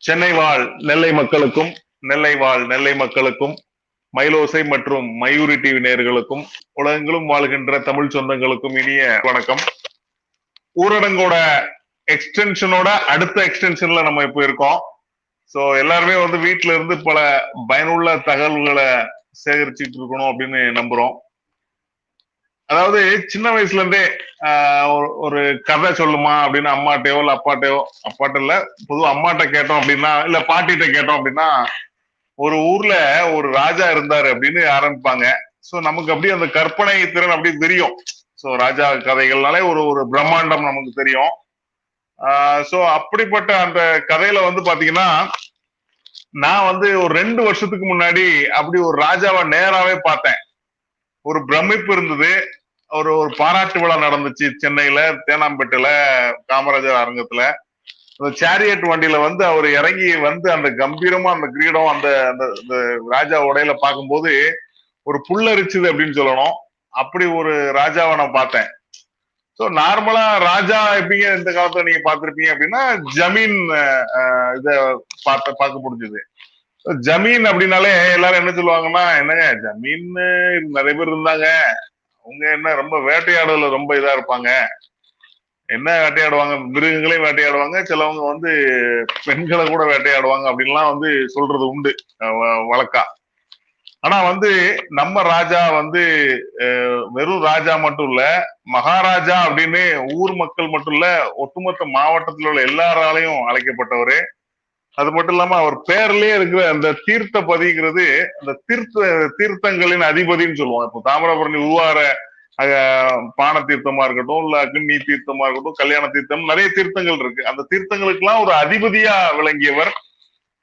சென்னை வாழ் நெல்லை மக்களுக்கும், நெல்லை வாழ் நெல்லை மக்களுக்கும், மயிலோசை மற்றும் மயூரி டிவி நேயர்களுக்கும், உலகெங்கிலும் வாழ்கின்ற தமிழ் சொந்தங்களுக்கும் இனிய வணக்கம். ஊரடங்கோட எக்ஸ்டென்ஷனோட அடுத்த எக்ஸ்டென்ஷன்ல நம்ம இப்போ இருக்கோம். ஸோ எல்லாருமே வந்து வீட்டுல இருந்து பல பயனுள்ள தகவல்களை சேகரிச்சுட்டு இருக்கணும் அப்படின்னு நம்புறோம். அதாவது சின்ன வயசுல இருந்தே ஒரு கதை சொல்லுமா அப்படின்னு அம்மாட்டையோ இல்ல அப்பாட்டையோ, அப்பாட்ட இல்ல பொதுவா அம்மாட்ட கேட்டோம் அப்படின்னா, இல்ல பாட்டிகிட்ட கேட்டோம் அப்படின்னா, ஒரு ஊர்ல ஒரு ராஜா இருந்தாரு அப்படின்னு ஆரம்பிப்பாங்க. சோ நமக்கு அப்படியே அந்த கற்பனை திறன் அப்படி தெரியும். சோ ராஜா கதைகள்னாலே ஒரு ஒரு பிரம்மாண்டம் நமக்கு தெரியும். சோ அப்படிப்பட்ட அந்த கதையில வந்து பாத்தீங்கன்னா, நான் வந்து ஒரு 2 வருஷத்துக்கு முன்னாடி அப்படி ஒரு ராஜாவை நேராவே பார்த்தேன். ஒரு பிரமிப்பு இருந்தது. ஒரு ஒரு பாராட்டு விழா நடந்துச்சு சென்னையில தேனாம்பேட்டையில காமராஜர் அரங்கத்துல. அந்த சேரியட் வண்டியில வந்து அவர் இறங்கி வந்து அந்த கம்பீரமா அந்த கிரீடம் அந்த அந்த ராஜா உடையில பார்க்கும்போது ஒரு புல்லரிச்சுது அப்படின்னு சொல்லணும். அப்படி ஒரு ராஜாவை நான் பார்த்தேன். ஸோ நார்மலா ராஜா எப்படிங்க இந்த காலத்துல நீங்க பார்த்திருப்பீங்க அப்படின்னா ஜமீன் இத பார்க்க முடிஞ்சது. ஜமீன் அப்படின்னாலே எல்லாரும் என்ன சொல்லுவாங்கன்னா, என்னங்க ஜமீன் நிறைய பேர் இருந்தாங்க, அவங்க என்ன ரொம்ப வேட்டையாடுறதுல ரொம்ப இதா இருப்பாங்க. என்ன வேட்டையாடுவாங்க, மிருகங்களையும் வேட்டையாடுவாங்க, சிலவங்க வந்து பெண்களை கூட வேட்டையாடுவாங்க அப்படின்லாம் வந்து சொல்றது உண்டு வழக்கா. ஆனா வந்து நம்ம ராஜா வந்து வெறும் ராஜா மட்டும் இல்ல, மகாராஜா அப்படின்னு ஊர் மக்கள் மட்டும் இல்ல, ஒட்டுமொத்த மாவட்டத்தில் உள்ள எல்லாராலையும் அழைக்கப்பட்டவரு. அது மட்டும் இல்லாம அவர் பேர்லயே இருக்கிற அந்த தீர்த்தபதிங்கிறது அந்த தீர்த்தங்களின் அதிபதினு சொல்லுவோம். இப்போ தாமிரபரணி உருவார பான தீர்த்தமா இருக்கட்டும், இல்ல அக்னி தீர்த்தமா இருக்கட்டும், கல்யாண தீர்த்தம், நிறைய தீர்த்தங்கள் இருக்கு. அந்த தீர்த்தங்களுக்கு எல்லாம் ஒரு அதிபதியா விளங்கியவர்.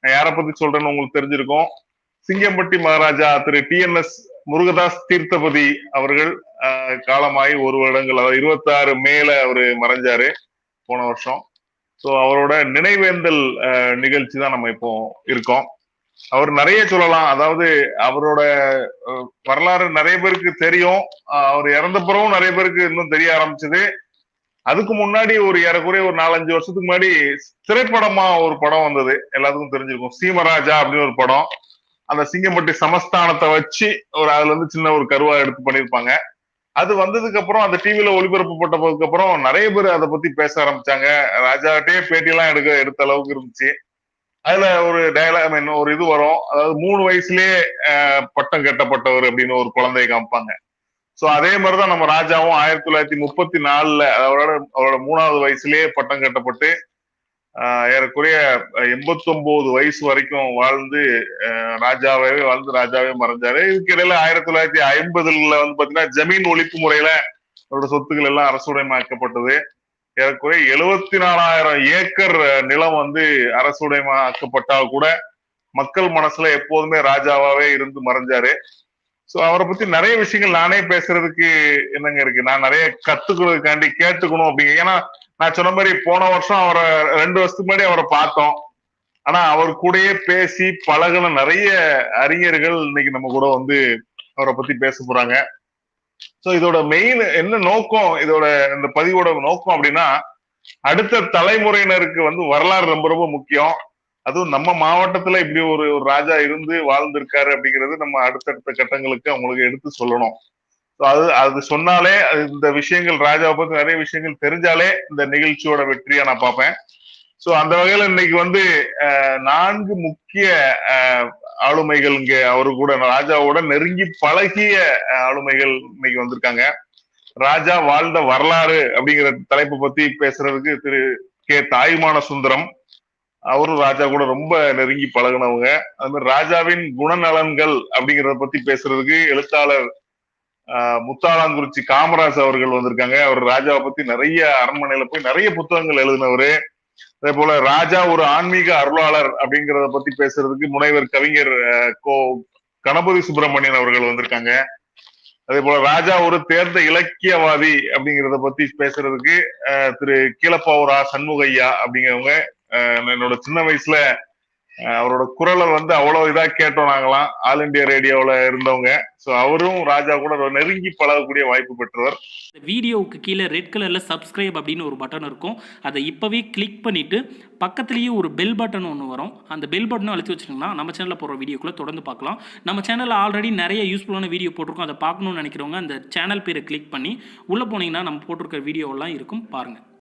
யார பத்தி சொல்றேன்னு உங்களுக்கு தெரிஞ்சிருக்கும். சிங்கம்பட்டி மகாராஜா திரு TNS முருகதாஸ் தீர்த்தபதி அவர்கள் காலமாகி 1 வருடங்கள், அதாவது 26 மேல அவரு மறைஞ்சாரு போன வருஷம். ஸோ அவரோட நினைவேந்தல் நிகழ்ச்சி தான் நம்ம இப்போ இருக்கோம். அவர் நிறைய சொல்லலாம். அதாவது அவரோட வரலாறு நிறைய பேருக்கு தெரியும். அவர் இறந்த பிறகும் நிறைய பேருக்கு இன்னும் தெரிய ஆரம்பிச்சது. அதுக்கு முன்னாடி ஒரு ஏறக்குறைய ஒரு 4-5 வருஷத்துக்கு முன்னாடி திரைப்படமா ஒரு படம் வந்தது, எல்லாத்துக்கும் தெரிஞ்சிருக்கும். சீமராஜா அப்படின்னு ஒரு படம். அந்த சிங்கம்பட்டி சமஸ்தானத்தை வச்சு அதுல இருந்து சின்ன ஒரு கருவா எடுத்து பண்ணிருப்பாங்க. அது வந்ததுக்கு அப்புறம் அந்த டிவில ஒளிபரப்பப்பட்டதுக்கு அப்புறம் நிறைய பேர் அதை பத்தி பேச ஆரம்பிச்சாங்க. ராஜாட்டே பேட்டியெல்லாம் எடுத்த அளவுக்கு இருந்துச்சு. அதுல ஒரு டயலாக் ஒரு இது வரும். அதாவது 3 வயசுலயே பட்டம் கட்டப்பட்டவர் அப்படின்னு ஒரு குழந்தையை காமிப்பாங்க. சோ அதே மாதிரிதான் நம்ம ராஜாவும் 1934 அவரோட 3வது வயசுலயே பட்டம் கட்டப்பட்டு ஏறக்குறைய 89 வயசு வரைக்கும் வாழ்ந்து ராஜாவே மறைஞ்சாரு. இதுக்கு இடையில 1950 வந்து பாத்தீங்கன்னா ஜமீன் ஒழிப்பு முறையில அவரோட சொத்துக்கள் எல்லாம் அரசுடைமையாக்கப்பட்டது. ஏறக்குறைய 74,000 ஏக்கர் நிலம் வந்து அரசுடைமையாக்கப்பட்டால் கூட மக்கள் மனசுல எப்போதுமே ராஜாவாவே இருந்து மறைஞ்சாரு. சோ அவரை பத்தி நிறைய விஷயங்கள் நானே பேசுறதுக்கு என்னங்க இருக்கு. நான் நிறைய கத்துக்கிறதுக்காண்டி கேட்டுக்கணும் அப்படிங்க. ஏன்னா நான் சொன்ன மாதிரி போன வருஷம் அவரை 2 வருஷத்துக்கு முன்னாடி அவரை பார்த்தோம். ஆனா அவர் கூடயே பேசி பழகின நிறைய அறிஞர்கள் இன்னைக்கு நம்ம கூட வந்து அவரை பத்தி பேச போறாங்க. சோ இதோட மெயின் என்ன நோக்கம், இதோட இந்த பதிவோட நோக்கம் அப்படின்னா, அடுத்த தலைமுறையினருக்கு வந்து வரலாறு ரொம்ப ரொம்ப முக்கியம். அதுவும் நம்ம மாவட்டத்துல இப்படி ஒரு ராஜா இருந்து வாழ்ந்திருக்காரு அப்படிங்கிறது நம்ம அடுத்தடுத்த கட்டங்களுக்கு அவங்களுக்கு எடுத்து சொல்லணும். அது சொன்னாலே இந்த விஷயங்கள் ராஜாவை பத்தி நிறைய விஷயங்கள் தெரிஞ்சாலே இந்த நிகழ்ச்சியோட வெற்றியா நான் பார்ப்பேன். சோ அந்த வகையில இன்னைக்கு வந்து 4 முக்கிய ஆளுமைகள் இங்க அவரு கூட ராஜாவோட நெருங்கி பழகிய ஆளுமைகள் இன்னைக்கு வந்திருக்காங்க. ராஜா வாழ்ந்த வரலாறு அப்படிங்கிற தலைப்பை பத்தி பேசுறதுக்கு திரு தாயுமான சுந்தரம், அவரும் ராஜா கூட ரொம்ப நெருங்கி பழகினவங்க. அது மாதிரி ராஜாவின் குணநலன்கள் அப்படிங்கிறத பத்தி பேசுறதுக்கு எழுத்தாளர் முத்தாளாங்குறிச்சி காமராஜ் அவர்கள் வந்திருக்காங்க. அவர் ராஜாவை பத்தி நிறைய அரண்மனையில போய் நிறைய புத்தகங்கள் எழுதினவரு. அதே போல ராஜா ஒரு ஆன்மீக அருளாளர் அப்படிங்கிறத பத்தி பேசுறதுக்கு முனைவர் கவிஞர் கணபதி சுப்பிரமணியன் அவர்கள் வந்திருக்காங்க. அதே போல ராஜா ஒரு தேர்ந்த இலக்கியவாதி அப்படிங்கிறத பத்தி பேசுறதுக்கு திரு கீழப்பாவூரா சண்முகையா அப்படிங்கிறவங்க. என்னோட சின்ன வயசுல அவரோட குரலை வந்து அவ்வளவு இதா கேட்டோம் நாங்களாம், ஆல் இந்தியா ரேடியோவில் இருந்தவங்க. ஸோ அவரும் ராஜா கூட நெருங்கி பழகக்கூடிய வாய்ப்பு பெற்றவர். இந்த வீடியோவுக்கு கீழே ரெட் கலரில் சப்ஸ்கிரைப் அப்படின்னு ஒரு பட்டன் இருக்கும். அதை இப்போவே கிளிக் பண்ணிவிட்டு பக்கத்துலேயே ஒரு பெல் பட்டன் ஒன்று வரும். அந்த பெல் பட்டனை அழுத்தி வச்சுட்டிங்கன்னா நம்ம சேனலில் போடுற வீடியோக்குள்ளே தொடர்ந்து பார்க்கலாம். நம்ம சேனலில் ஆல்ரெடி நிறைய யூஸ்ஃபுல்லான வீடியோ போட்டிருக்கோம். அதை பார்க்கணும்னு நினைக்கிறவங்க அந்த சேனல் பேரை கிளிக் பண்ணி உள்ளே போனீங்கன்னா நம்ம போட்டிருக்கிற வீடியோவெல்லாம் இருக்கும், பாருங்கள்.